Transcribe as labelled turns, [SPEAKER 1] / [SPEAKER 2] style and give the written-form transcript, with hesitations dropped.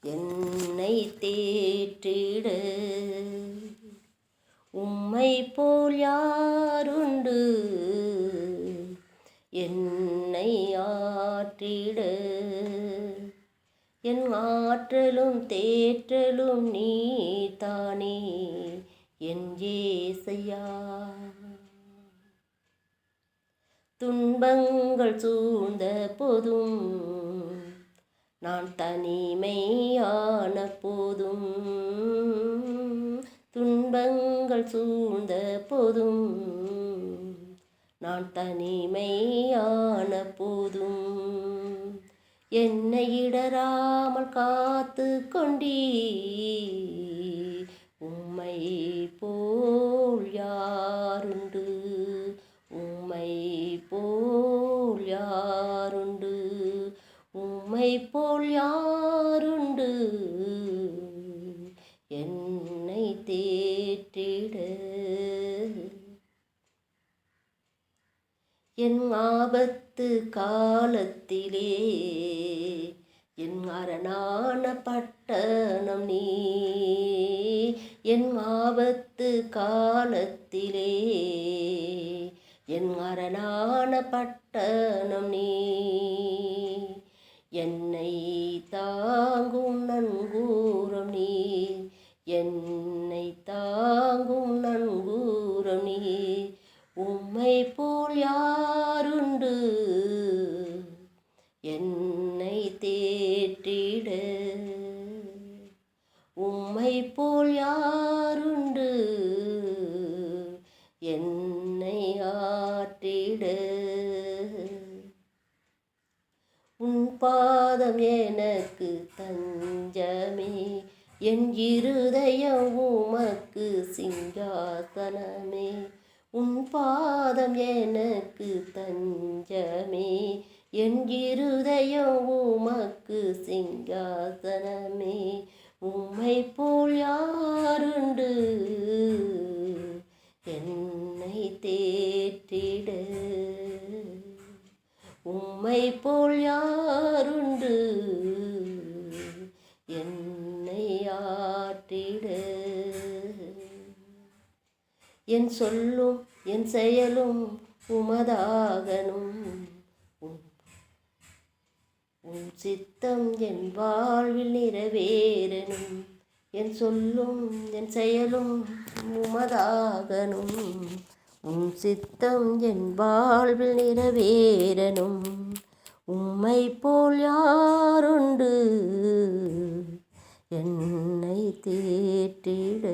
[SPEAKER 1] என்னை தேற்றிட. உம்மை போல் யாருண்டு என்னை ஆற்றிட. என் ஆற்றலும் தேற்றலும் நீதானே என் இயேசையா. துன்பங்கள் சூழ்ந்த போதும் நான் தனிமையான போதும், துன்பங்கள் சூழ்ந்த போதும் நான் தனிமையான போதும், என்னை இடராமல் காத்து கொண்டீ. உம்மை போல் யாருண்டு, உம்மை போல் யாருண்டு, உம்மை போல் யாருண்டு என்னை தேற்றிட. என் ஆபத்து காலத்திலே என் அரணான பட்டணம் நீ. என் ஆபத்து காலத்திலே என் அரணான பட்டணம் நீ. என்னை தாங்கும் நங்கூரம் நீ, என்னை தாங்கும் நங்கூரம் நீ. உம்மை போல் யாருண்டு என்னை தேற்றிட. உம்மை போல் யாருண்டு என்னை ஆற்றிட. உன் பாதம் எனக்கு தஞ்சமே, என் இருதயம் உமக்கு சிங்காசனமே. உன் பாதம் எனக்கு தஞ்சமே, என் இருதயம் உமக்கு சிங்காசனமே. உம்மை போல் யாருண்டு என்னை தேற்றிட. உம்மை போல் யாருண்டு என்னை ஆற்றிட. என் சொல்லும் என் செயலும் உமதாகணும், உன் சித்தம் என் வாழ்வில் நிறைவேறணும். என் சொல்லும் என் செயலும் உமதாகணும், உன் சித்தம் என் வாழ்வில் நிறைவேறணும். உம்மை போல் யாருண்டு என்னை தேற்றிட.